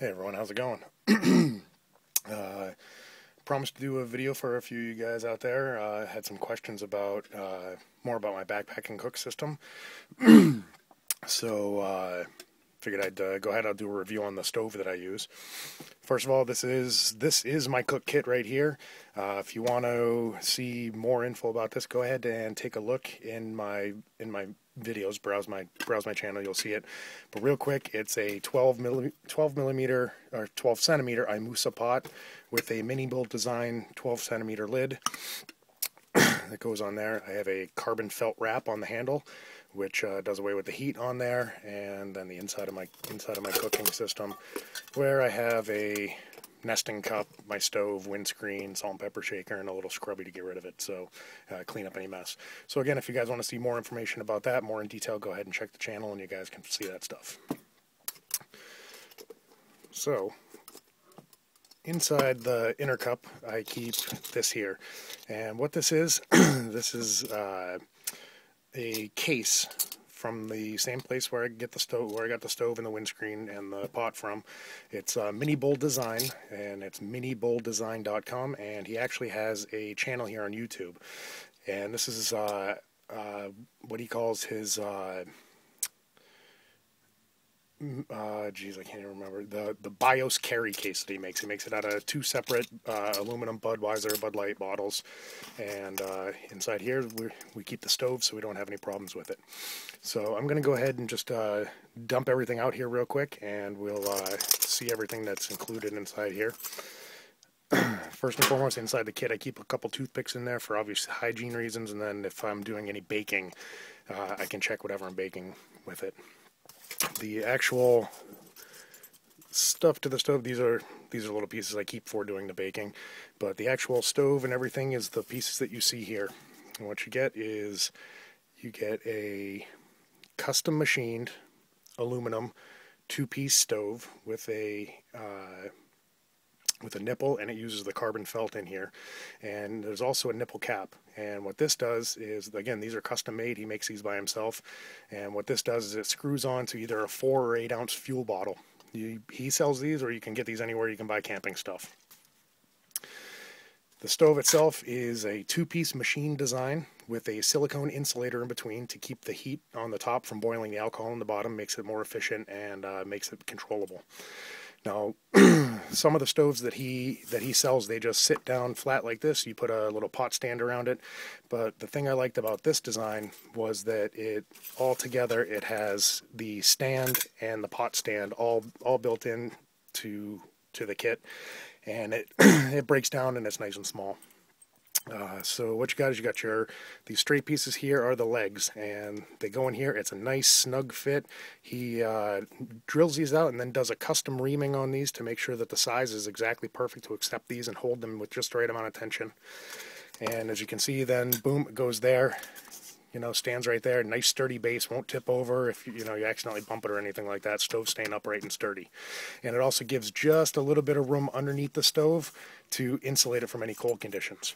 Hey everyone, how's it going? Promised to do a video for a few of you guys out there. Had some questions about more about my backpack and cook system. So figured I'd go ahead. I'll do a review on the stove that I use. First of all, this is my cook kit right here. If you want to see more info about this, go ahead and take a look in my videos. Browse my channel, you'll see it. But real quick, it's a 12 centimeter Imusa pot with a Minibull Design 12 centimeter lid that goes on there. I have a carbon felt wrap on the handle, which does away with the heat on there, and then the inside of my cooking system, where I have a nesting cup, my stove, windscreen, salt and pepper shaker, and a little scrubby to get rid of it, so clean up any mess. So again, if you guys want to see more information about that, more in detail, go ahead and check the channel and you guys can see that stuff. So inside the inner cup, I keep this here, and what this is, this is a case from the same place where I got the stove and the windscreen and the pot from. It's Minibull Design, and it's minibulldesign.com, and he actually has a channel here on YouTube, and this is what he calls his geez, I can't even remember, the BIOS carry case that he makes. He makes it out of two separate aluminum Budweiser, Bud Light bottles, and inside here we keep the stove so we don't have any problems with it. So I'm going to go ahead and just dump everything out here real quick, and we'll see everything that's included inside here. First and foremost, inside the kit, I keep a couple toothpicks in there for obvious hygiene reasons, and then if I'm doing any baking, I can check whatever I'm baking with it. The actual stuff to the stove, these are little pieces I keep for doing the baking, but the actual stove and everything is the pieces that you see here. And what you get is you get a custom machined aluminum two-piece stove with a nipple, and it uses the carbon felt in here, and there's also a nipple cap. And what this does is, again, these are custom made. He makes these by himself, and what this does is it screws on to either a 4 or 8 ounce fuel bottle. He sells these, or you can get these anywhere you can buy camping stuff. The stove itself is a two-piece machine design with a silicone insulator in between to keep the heat on the top from boiling the alcohol in the bottom, makes it more efficient and makes it controllable. Now, some of the stoves that he sells, they just sit down flat like this. You put a little pot stand around it. But the thing I liked about this design was that it has the stand and the pot stand all built in to the kit, and it breaks down and it's nice and small. So what you got is these straight pieces here are the legs, and they go in here. It's a nice snug fit. He drills these out and then does a custom reaming on these to make sure that the size is exactly perfect to accept these and hold them with just the right amount of tension. And as you can see, then boom, it goes there. Stands right there. Nice sturdy base, won't tip over if you accidentally bump it or anything like that. Stove staying upright and sturdy. And it also gives just a little bit of room underneath the stove to insulate it from any cold conditions.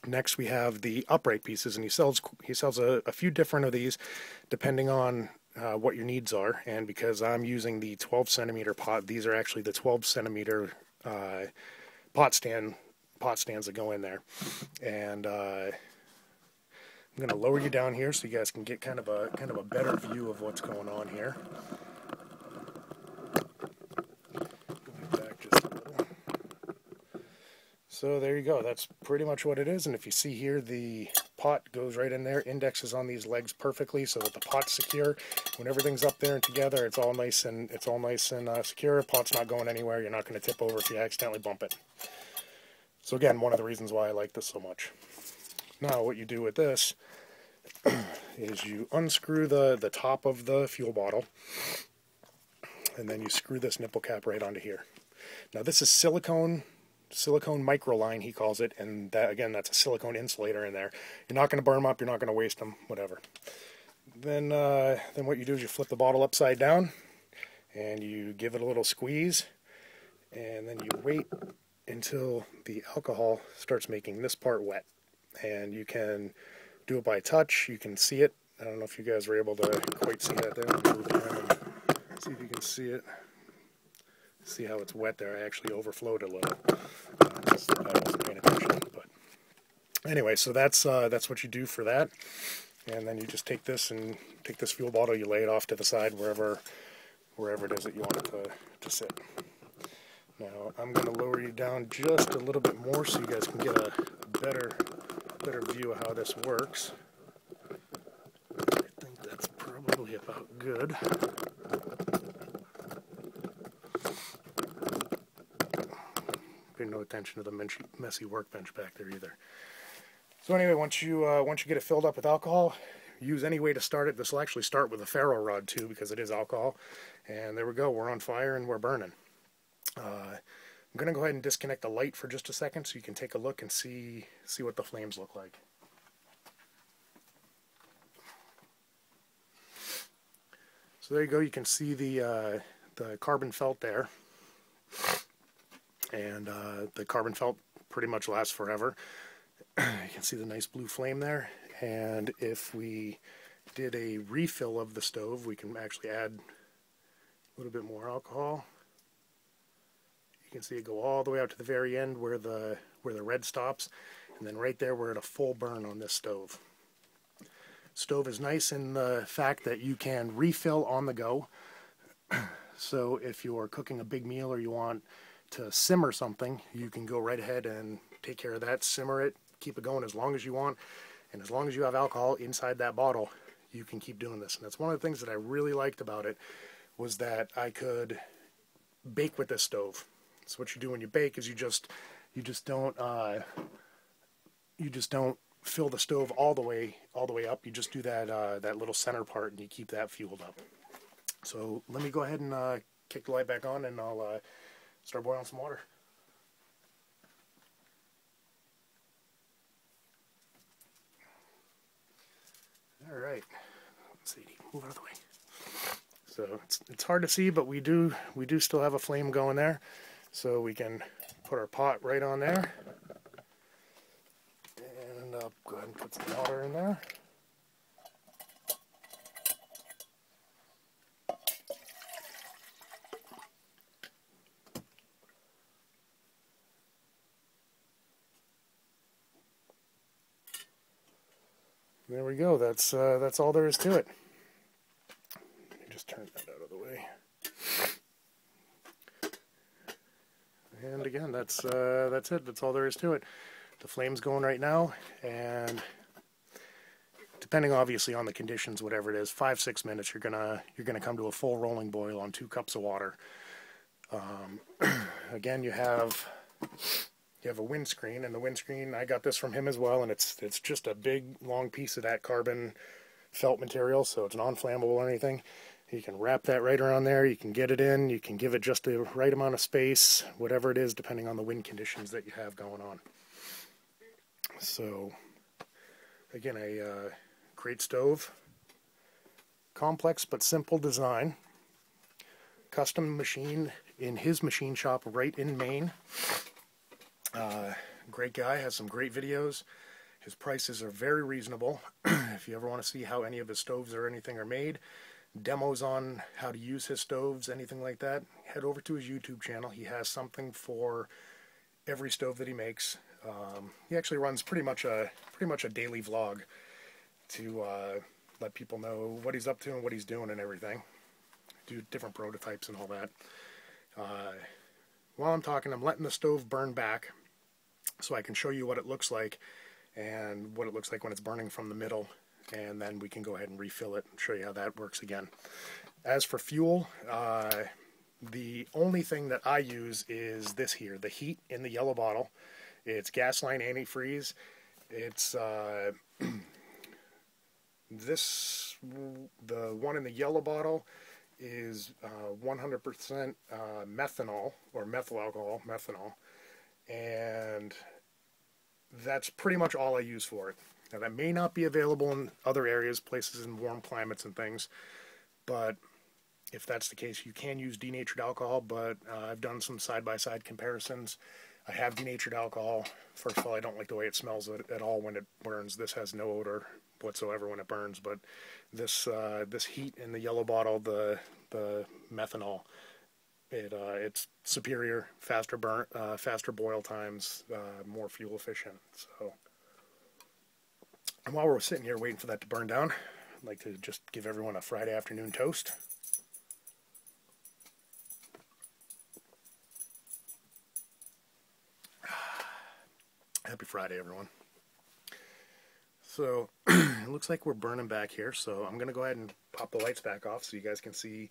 Next, we have the upright pieces, and he sells a few different of these depending on what your needs are. And because I'm using the 12 centimeter pot, these are actually the 12 centimeter pot stands that go in there. And I'm going to lower you down here so you guys can get kind of a better view of what's going on here. So there you go, that's pretty much what it is. And if you see here, the pot goes right in there, indexes on these legs perfectly so that the pot's secure. When everything's up there and together, it's all nice and secure. Pot's not going anywhere. You're not going to tip over if you accidentally bump it. So again, one of the reasons why I like this so much. Now what you do with this is you unscrew the top of the fuel bottle, and then you screw this nipple cap right onto here. Now this is silicone microline, he calls it, and that, again, that's a silicone insulator in there. You're not going to burn them up, you're not going to waste them, whatever. Then what you do is you flip the bottle upside down, and you give it a little squeeze, and then you wait until the alcohol starts making this part wet. And you can do it by touch, you can see it. I don't know if you guys were able to quite see that there. Move it around and see if you can see it. See how it's wet there? I actually overflowed a little. I wasn't paying attention. But anyway, so that's what you do for that. And then you just take this fuel bottle, you lay it off to the side wherever it is that you want it to sit. Now I'm going to lower you down just a little bit more so you guys can get a better view of how this works. I think that's probably about good. Pay no attention to the messy workbench back there either. So anyway, once you get it filled up with alcohol, use any way to start it. This will actually start with a ferro rod too, because it is alcohol. And there we go. We're on fire and we're burning. I'm going to go ahead and disconnect the light for just a second so you can take a look and see what the flames look like. So there you go. You can see the carbon felt there, and the carbon felt pretty much lasts forever. You can see the nice blue flame there, and if we did a refill of the stove, we can actually add a little bit more alcohol. You can see it go all the way out to the very end where the red stops, and then right there we're at a full burn on this stove. Stove is nice in the fact that you can refill on the go. So if you're cooking a big meal or you want to simmer something, you can go right ahead and take care of that, simmer it, keep it going as long as you want, and as long as you have alcohol inside that bottle, you can keep doing this. And that's one of the things that I really liked about it, was that I could bake with this stove. So what you do when you bake is you just don't fill the stove all the way up. You just do that little center part, and you keep that fueled up. So let me go ahead and kick the light back on, and I'll start boiling some water. All right, let's see, move out of the way. So it's hard to see, but we do still have a flame going there. So we can put our pot right on there, and I'll go ahead and put some water in there. There we go. That's all there is to it. Let me just turn that out of the way. And again, that's it. That's all there is to it. The flame's going right now, and depending obviously on the conditions, whatever it is, 5-6 minutes, you're gonna come to a full rolling boil on 2 cups of water. Again, you have a windscreen, and the windscreen, I got this from him as well, and it's just a big long piece of that carbon felt material, so it's non-flammable or anything. You can wrap that right around there, you can get it in, you can give it just the right amount of space, whatever it is, depending on the wind conditions that you have going on. So again, a great stove, complex but simple design, custom machine in his machine shop right in Maine. Great guy, has some great videos. His prices are very reasonable. If you ever want to see how any of his stoves or anything are made, demos on how to use his stoves, anything like that, head over to his YouTube channel. He has something for every stove that he makes. He actually runs pretty much a daily vlog to let people know what he's up to and what he's doing and everything. Do different prototypes and all that. While I'm talking, I'm letting the stove burn back so I can show you what it looks like and what it looks like when it's burning from the middle, and then we can go ahead and refill it and show you how that works again. As for fuel, the only thing that I use is this here, the heat in the yellow bottle. It's Gasline antifreeze. It's the one in the yellow bottle is 100% methanol, or methyl alcohol, methanol, and that's pretty much all I use for it. Now that may not be available in other areas, places in warm climates and things, but if that's the case, you can use denatured alcohol, but I've done some side-by-side comparisons. I have denatured alcohol. First of all, I don't like the way it smells at all when it burns. This has no odor whatsoever when it burns, but this heat in the yellow bottle, the methanol, It's superior, faster boil times, more fuel efficient. So, and while we're sitting here waiting for that to burn down, I'd like to just give everyone a Friday afternoon toast. Happy Friday, everyone. So, it looks like we're burning back here, so I'm going to go ahead and pop the lights back off so you guys can see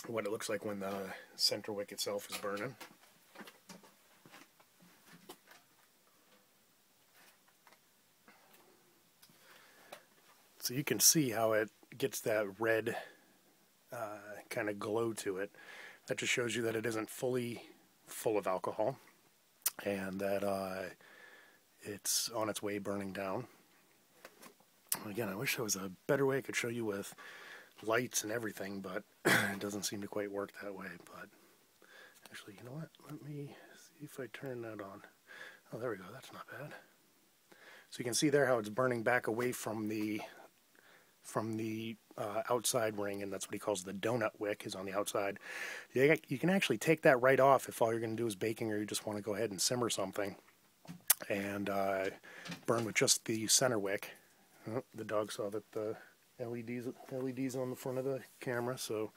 what it looks like when the center wick itself is burning. So you can see how it gets that red kind of glow to it. That just shows you that it isn't fully full of alcohol and that it's on its way burning down. Again, I wish there was a better way I could show you with lights and everything, but it doesn't seem to quite work that way. But actually, you know what? Let me see if I turn that on. Oh, there we go. That's not bad. So you can see there how it's burning back away from the outside ring, and that's what he calls the donut wick, is on the outside. You can actually take that right off if all you're going to do is baking, or you just want to go ahead and simmer something, and burn with just the center wick. Oh, the dog saw that the LEDs on the front of the camera, so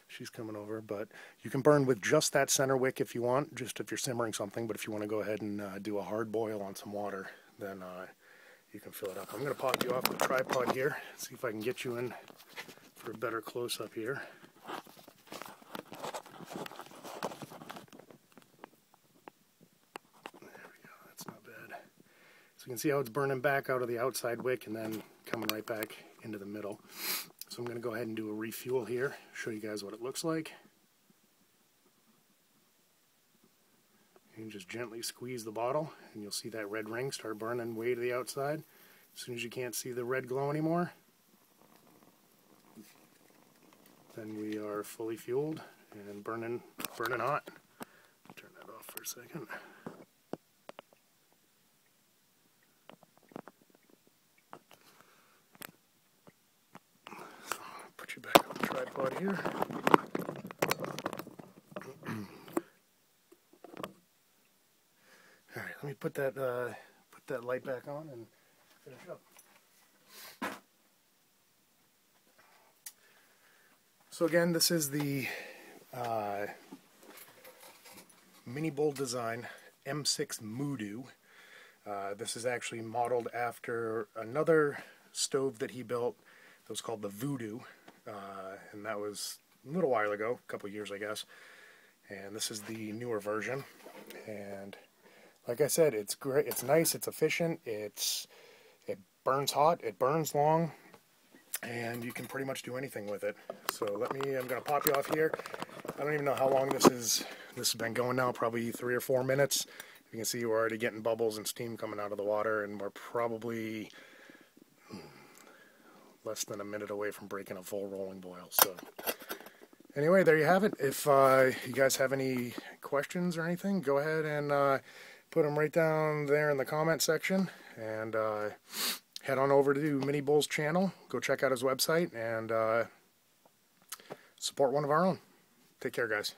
she's coming over. But you can burn with just that center wick if you want, just if you're simmering something. But if you want to go ahead and do a hard boil on some water, then you can fill it up. I'm going to pop you off the tripod here, see if I can get you in for a better close-up here. There we go, that's not bad. So you can see how it's burning back out of the outside wick and then coming right back into the middle. So I'm going to go ahead and do a refuel here, show you guys what it looks like. You can just gently squeeze the bottle and you'll see that red ring start burning way to the outside. As soon as you can't see the red glow anymore, then we are fully fueled and burning hot. Turn that off for a second. So put you back on the tripod here. All right, let me put that light back on and finish up. So again, this is the Minibull Design M6-MooDoo. This is actually modeled after another stove that he built that was called the Voodoo, and that was a little while ago, a couple years I guess. And this is the newer version. And like I said, it's great. It's nice. It's efficient. It burns hot. It burns long. And you can pretty much do anything with it. So I'm going to pop you off here. I don't even know how long this has been going now, probably 3 or 4 minutes. You can see we're already getting bubbles and steam coming out of the water, and we're probably less than a minute away from breaking a full rolling boil. So anyway, there you have it. If you guys have any questions or anything, go ahead and put them right down there in the comment section, and head on over to Minibull's channel, go check out his website, and support one of our own. Take care, guys.